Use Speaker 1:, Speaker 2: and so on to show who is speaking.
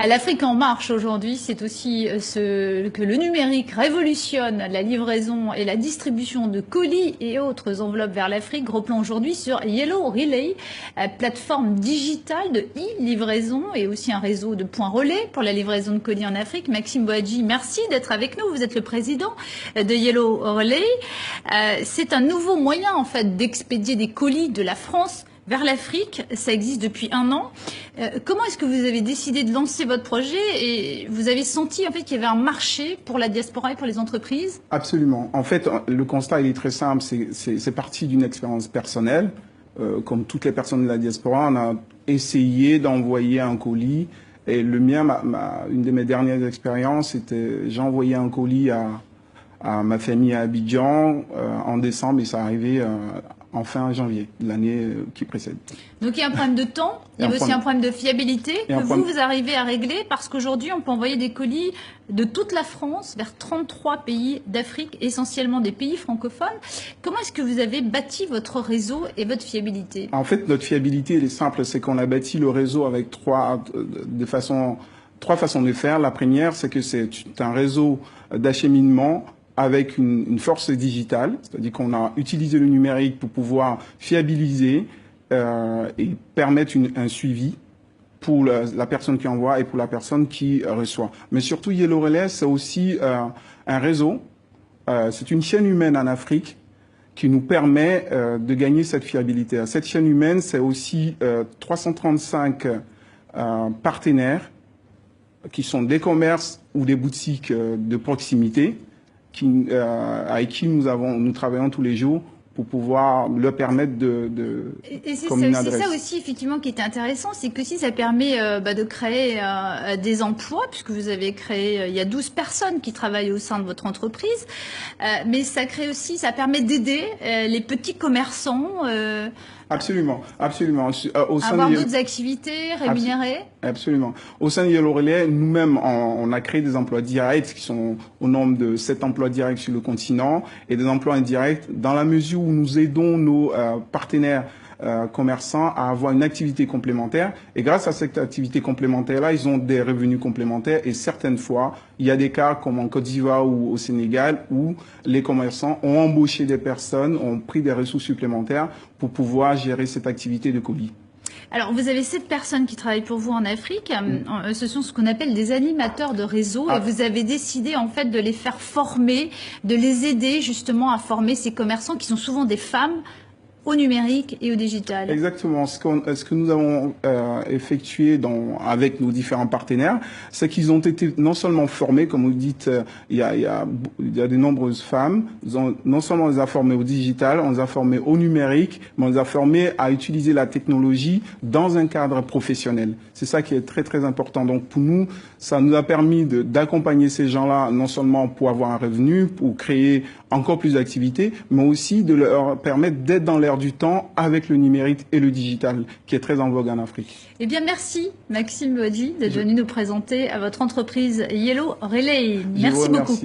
Speaker 1: L'Afrique en marche aujourd'hui, c'est aussi que le numérique révolutionne la livraison et la distribution de colis et autres enveloppes vers l'Afrique. Gros plan aujourd'hui sur Yellow Relay, plateforme digitale de e-livraison et aussi un réseau de points relais pour la livraison de colis en Afrique. Maxime Boadji, merci d'être avec nous. Vous êtes le président de Yellow Relay. C'est un nouveau moyen en fait d'expédier des colis de la France vers l'Afrique. Ça existe depuis 1 an. Comment est-ce que vous avez décidé de lancer votre projet et vous avez senti en fait qu'il y avait un marché pour la diaspora et pour les entreprises?
Speaker 2: Absolument. En fait, le constat il est très simple. C'est parti d'une expérience personnelle. Comme toutes les personnes de la diaspora, on a essayé d'envoyer un colis. Et le mien, une de mes dernières expériences, c'était j'ai envoyé un colis à ma famille à Abidjan en décembre et ça arrivait en fin janvier de l'année qui précède.
Speaker 1: Donc il y a un problème de temps, il y a aussi un problème de fiabilité que vous arrivez à régler parce qu'aujourd'hui on peut envoyer des colis de toute la France vers 33 pays d'Afrique, essentiellement des pays francophones. Comment est-ce que vous avez bâti votre réseau et votre fiabilité?
Speaker 2: En fait, notre fiabilité elle est simple, c'est qu'on a bâti le réseau avec trois façons de faire. La première, c'est que c'est un réseau d'acheminement avec une force digitale, c'est-à-dire qu'on a utilisé le numérique pour pouvoir fiabiliser et permettre un suivi pour la personne qui envoie et pour la personne qui reçoit. Mais surtout, Yellow Relay, c'est aussi un réseau, c'est une chaîne humaine en Afrique qui nous permet de gagner cette fiabilité. Cette chaîne humaine, c'est aussi 335 partenaires qui sont des commerces ou des boutiques de proximité, avec qui nous travaillons tous les jours pour pouvoir leur permettre
Speaker 1: et c'est ça aussi effectivement qui est intéressant, c'est que si ça permet de créer des emplois, puisque vous avez créé, il y a 12 personnes qui travaillent au sein de votre entreprise, mais ça crée aussi, ça permet d'aider les petits commerçants.
Speaker 2: Absolument, absolument.
Speaker 1: Avoir d'autres activités rémunérées.
Speaker 2: Absolument. Au sein de Yellow Relay, nous-mêmes, on a créé des emplois directs qui sont au nombre de 7 emplois directs sur le continent et des emplois indirects dans la mesure où nous aidons nos partenaires commerçants à avoir une activité complémentaire. Et grâce à cette activité complémentaire-là, ils ont des revenus complémentaires. Et certaines fois, il y a des cas comme en Côte d'Ivoire ou au Sénégal où les commerçants ont embauché des personnes, ont pris des ressources supplémentaires pour pouvoir gérer cette activité de colis.
Speaker 1: Alors, vous avez 7 personnes qui travaillent pour vous en Afrique. Ce sont ce qu'on appelle des animateurs de réseau. Et vous avez décidé, en fait, de les faire former, de les aider, justement, à former ces commerçants qui sont souvent des femmes au numérique et au digital.
Speaker 2: Exactement. Ce que nous avons effectué avec nos différents partenaires, c'est qu'ils ont été non seulement formés, comme vous dites, il y a de nombreuses femmes. Non seulement on les a formés au digital, on les a formés au numérique, mais on les a formés à utiliser la technologie dans un cadre professionnel. C'est ça qui est très très important. Donc pour nous, ça nous a permis d'accompagner ces gens-là, non seulement pour avoir un revenu, pour créer encore plus d'activités, mais aussi de leur permettre d'être dans l'air du temps avec le numérique et le digital, qui est très en vogue en Afrique.
Speaker 1: Eh bien, merci Maxime Boadji d'être venu nous présenter à votre entreprise Yellow Relay. Merci beaucoup.